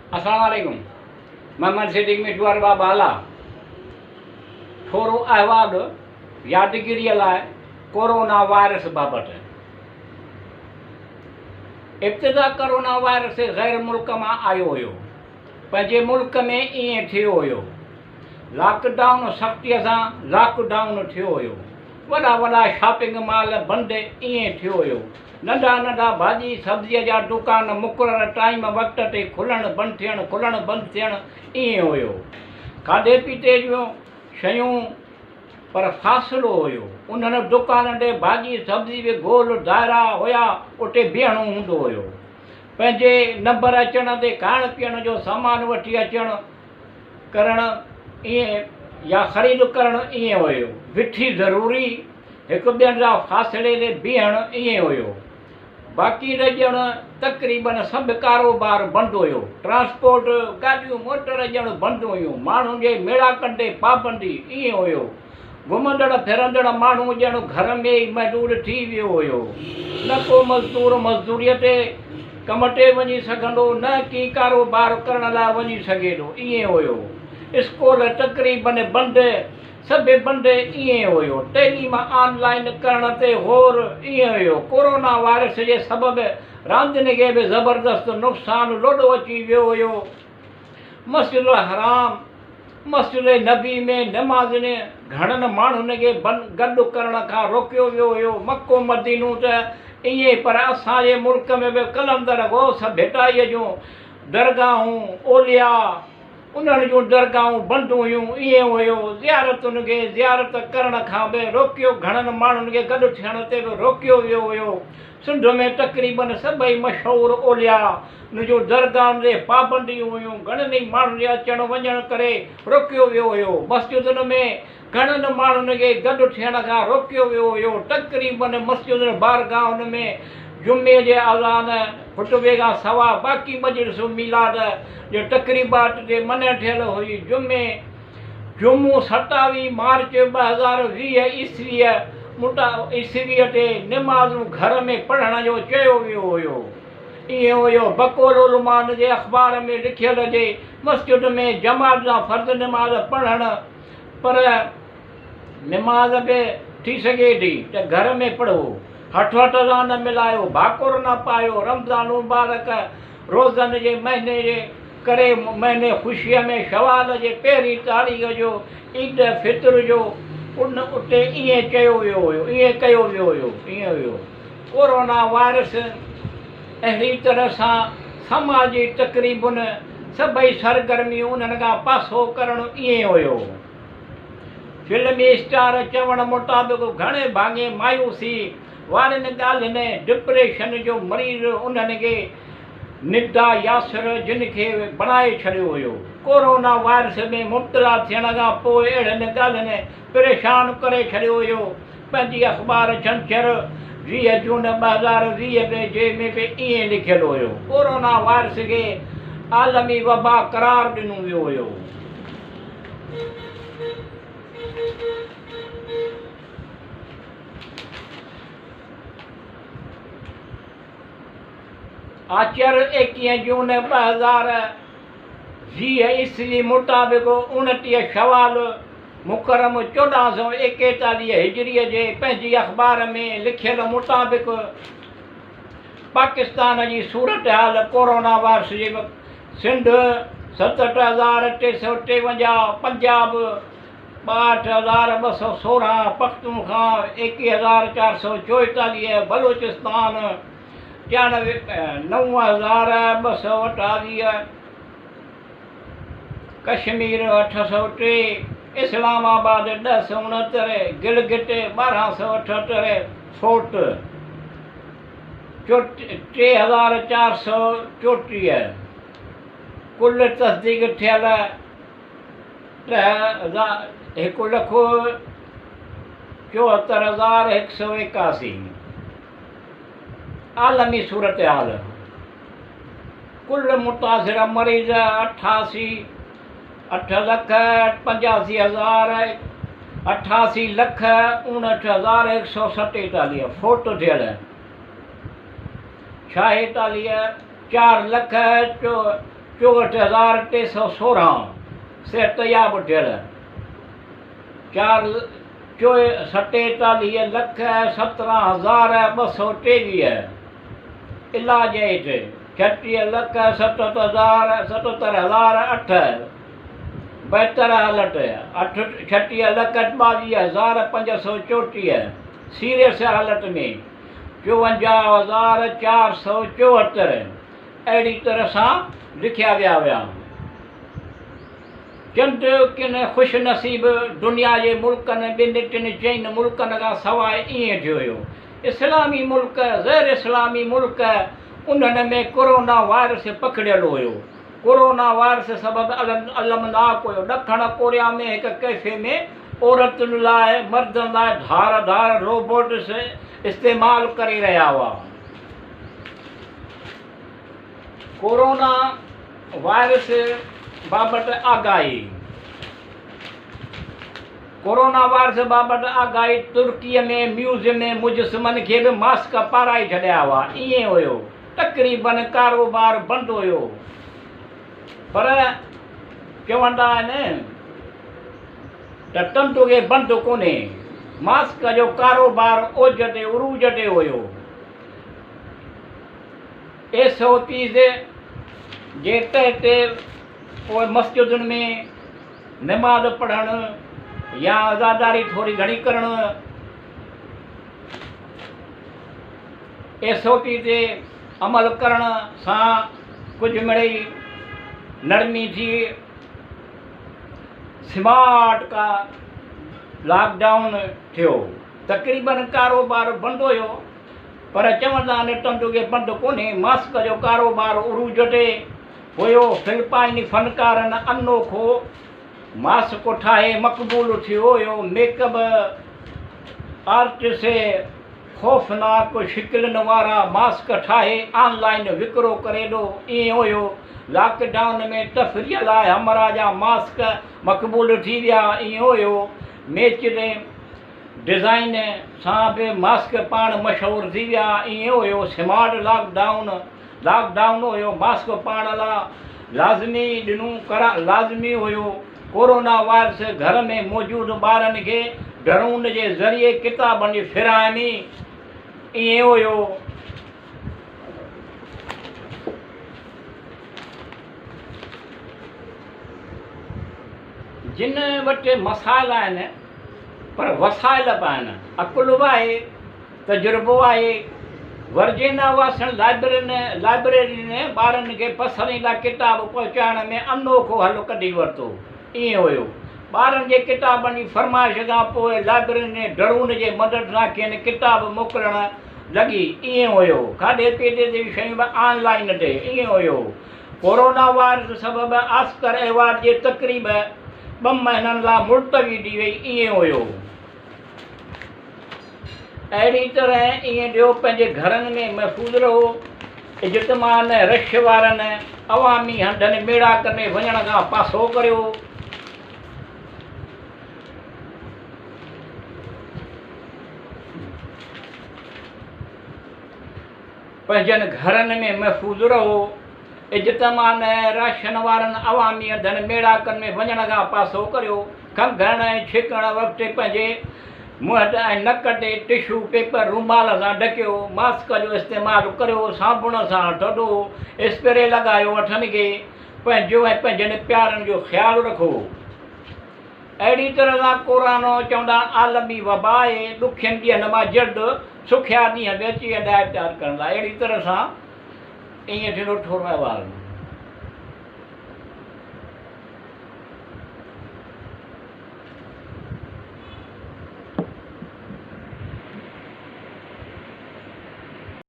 अस्सलाम वालेकुम। मोहम्मद सिद्दीक मिठवार बाबा आला थोरो अहवालु यादगिरीअ लाइ कोरोना वायरस बाबति। इब्तिदा कोरोना वायरस ग़ैर मुल्क मां आयो हुयो। पंहिंजे मुल्क में ईअं थियो हुयो। लॉकडाउन सख़्तीअ सां लॉकडाउन थियो हुयो। वॾा वॾा शॉपिंग मॉल बंदि ईअं थियो हुयो। नंढा नंढा भाॼी सब्ज़ीअ जा दुकान मुक़ररु टाइम वक़्त ते खुलणु बंदि थियणु ईअं हुयो। खाधे पीते जूं शयूं पर फ़ासिलो हुयो। उन्हनि दुकाननि ते भाॼी सब्ज़ी बि गोल दायरा हुया, उते बीहणो हूंदो हुयो। पंहिंजे नंबर अचण ते खाइण पीअण जो सामान वठी अचणु करणु ईअं या ख़रीद करणु ईअं हुयो। विठी ज़रूरी हिकु ॿियनि जा फ़ासिले ते बीहणु ईअं हुयो। बाक़ी रहिजणु तक़रीबन सभु कारोबार बंदि हुयो। ट्रांसपोर्ट गाॾियूं मोटर ॼणु बंदि हुयूं। माण्हुनि जे मेड़ाकनि ते पाबंदी ईअं हुयो। घुमंदड़ फिरंदड़ माण्हू ॼणु घर में ई महदूद थी वियो हुयो। न को मज़दूर मज़दूरीअ ते कम ते वञी सघंदो, न की कारोबार करण लाइ वञी सघे थो, ईअं हुयो। स्कूल तक़रीबन बंदि, सभु बंदि ईअं हुयो। तइलीम ऑनलाइन करण ते ग़ौर ईअं हुयो। कोरोना वायरस जे सबबि रांदियुनि खे बि ज़बरदस्त नुक़सानु लोॾो अची वियो हुयो। मस्जिद हराम मस्जिद नबी में नमाज़नि घणनि माण्हुनि खे गॾु करण खां रोकियो वियो हुयो। मको मदीनो त ईअं, पर असांजे मुल्क में बि कलंदर गौस भिटाईअ जूं दरगाहूं ओलिया उन्हनि जूं दरगाहूं बंदि हुयूं, ईअं हुयो। ज़ियारतुनि खे ज़ियारत करण खां बि रोकियो, घणनि माण्हुनि खे गॾु थियण ते बि रोकियो वियो हुयो। सिंध में तक़रीबन सभई मशहूरु ओलिया जूं दरगाहनि ते पाबंदियूं हुयूं। घणनि ई माण्हुनि जे अचण वञण करे रोकियो वियो हुयो। मस्जिदुनि में घणनि माण्हुनि खे गॾु थियण खां रोकियो वियो हुयो। तक़रीबन मस्जिदुनि बारगाहुनि में जुमे जे अज़ान खुतबे खां सवा बाक़ी मजलिसूं मिलाद जो तक़रीबात ते मन थियल हुई। जुमो 27 मार्च 2020 ईस्वीअ ते निमाज़ूं घर में पढ़ण जो चयो वियो हुयो। ईअं हुयो। बक़ौल उलमान जे अख़बार में लिखियल जे मस्जिद में जमात सां फ़र्ज़ निमाज़ पढ़णु, पर निमाज़ बि थी सघे थी त घर में पढ़ो। हथ सां न मिलायो, भाकुर न पायो। रमज़ान मुबारक रोज़नि जे महीने जे करे महीने ख़ुशीअ में शवाल जे पहिरीं तारीख़ जो ईद फितर जो उते ईअं चयो वियो हुयो, ईअं कयो वियो हुयो, ईअं हुयो। कोरोना वायरस अहिड़ी तरह सां समाजी तक़रीबुनि सभई सरगर्मियूं उन्हनि खां पासो करणु ईअं हुयो। फिल्मी स्टार चवण मुताबिक़ घणे भाङे मायूसी वारनि ॻाल्हियुनि डिप्रेशन जो मरीज़ उन्हनि खे निदा यासिर जिन खे बणाए छॾियो हुयो। कोरोना वायरस में मुब्तला थियण खां पोइ अहिड़नि ॻाल्हियुनि परेशान करे छॾियो हुयो। पंहिंजी अख़बार छंछरु 20 जून 2020 जे में बि ईअं लिखियलु हुयो। कोरोना वायरस खे आलमी वबा क़रार ॾिनो वियो हुयो। आचर 21 जून 2020 ईस्वी मुताबिक़ 29 शवाल मुकरम 1441 हिजरीअ जे पंहिंजी अख़बार में लिखियल मुताबिक़ पाकिस्तान जी सूरत हाल कोरोना वायरस जे सिंध 67,353, पंजाब 62,216, पख्तूनख्वा 21,444, बलूचिस्तान 9,228, कश्मीर 803, इस्लामाबाद 1069, गिलगिट 1278, फोर्ट 3,434। कुल तस्दीक थियल 1,74,181। आलमी सूरत हाल। कुल मुतासिर मरीज़ 88,59,147। फोट थियल 46, 4,04,000 64,316 सिहतयाब थियल, 47,17,223 इलाज हेठि, 36,77,008 बहितर हालत, 36,22,534 सीरियस हालत में, 54,474 अहिड़ी तरह सां लिखिया विया हुया। चंद किन ख़ुशि नसीब दुनिया जे मुल्कनि ॿिनि टिनि चइनि मुल्कनि खां सवाइ ईअं थियो हुयो। इस्लामी मुल्क ग़ैर इस्लामी मुल्क उन्हनि में कोरोना वायरस पकड़ियलु हुयो। कोरोना वायरस सबबि अलमनाक हुयो। ॾखण कोरिया में हिकु कैफ़े में औरतुनि लाइ मर्दनि लाइ धार रोबोट्स इस्तेमालु करे रहिया हुआ। कोरोना वायरस बाबति आगाही। कोरोना वायरस बाबति आगाही। तुर्कीअ में म्यूज़ियम में मुजस्समनि खे बि मास्क पाराए छॾिया हुआ। ईअं हुयो, तक़रीबन कारोबार बंदि हुयो। पर चवंदा आहिनि त तंदु खे बंदि कोन्हे। मास्क जो कारोबार ओज ते उरूज ते हुयो। SOPs जे तहत पोइ मस्जिदुनि में नमाज़ पढ़णु या आज़ादारी थोरी घणी करणु, SOP ते अमल करण सां कुझु मिड़ई नरमी थी। स्मार्ट का लॉकडाउन थियो। तक़रीबन कारोबार बंदि हुयो, पर चवंदा आहिनि तंदु खे बंदि कोन्हे। मास्क जो कारोबार उरूज ते हुयो। फिलिपाइनी फ़नकारनि अनोखो मास्क ठाहे मक़बूल थियो हुयो। मेकअप आर्टिस्ट ख़ौफ़नाक शिकिलनि वारा मास्क ठाहे ऑनलाइन विकिरो करे ॾो। ईअं हुयो। लॉकडाउन में तफ़रीह लाइ हमरा जा मास्क मक़बूल थी विया। ईअं हुयो। मैचिड डिज़ाइन सां बि मास्क पाण मशहूरु थी विया। ईअं हुयो। स्मार्ट लॉकडाउन हुयो। मास्क पाण लाइ लाज़मी हुयो। कोरोना वायरस घर में मौजूदु ॿारनि खे ड्रोन जे ज़रिए किताबनि जी फिराइणी। ईअं हुयो। जिन वटि मसाइल आहिनि पर वसाइल बि आहिनि, अकुल बि आहे, तजुर्बो आहे। वर्जिना वासण लाइब्रेरी ने ॿारनि खे पसंदीदा किताब पहुचाइण में अनोखो हल कढी वरितो। ईअं हुयो। ॿारनि जे किताबनि जी फरमाइश खां पोइ लाइब्रेरी ने ड्रोन जे मदद सां खेनि किताब मोकिलणु लॻी। ईअं हुयो। खाधे पीते जी शयूं बि ऑनलाइन ते। ईअं हुयो। कोरोना वायरस सबबि ऑस्कर अवार्ड जे तक़रीब 2 महीननि लाइ मुल्तवी थी वई। ईअं हुयो। अहिड़ी तरह ईअं ॾियो पंहिंजे घरनि में महफ़ूज़ रहो। इज्तमान रश वारनि अवामी हंधनि मेड़ाकनि में वञण खां पासो करियो। पंहिंजनि घरनि में महफ़ूज़ रहो। इज्तमान राशन वारनि अवामी हंधनि मेड़ाकनि में वञण खां पासो करियो। खंघण ऐं छिकण वक़्तु पंहिंजे मुंहं ऐं नक ते टिशू पेपर रुमाल सां ढकियो। मास्क जो इस्तेमालु करियो। साबुण सां हथ धो। स्प्रे लॻायो हथनि खे। पंहिंजो ऐं पंहिंजनि प्यारनि जो ख़्यालु रखो। अहिड़ी तरह सां कोरोना चवंदा आलमी वबा आहे। ॾुखियनि ॾींहंनि मां जल्द सुखिया ॾींहं बि अची वेंदा इख़्तियार करण लाइ। अहिड़ी तरह सां ईअं थींदो थोरो अहिवालु।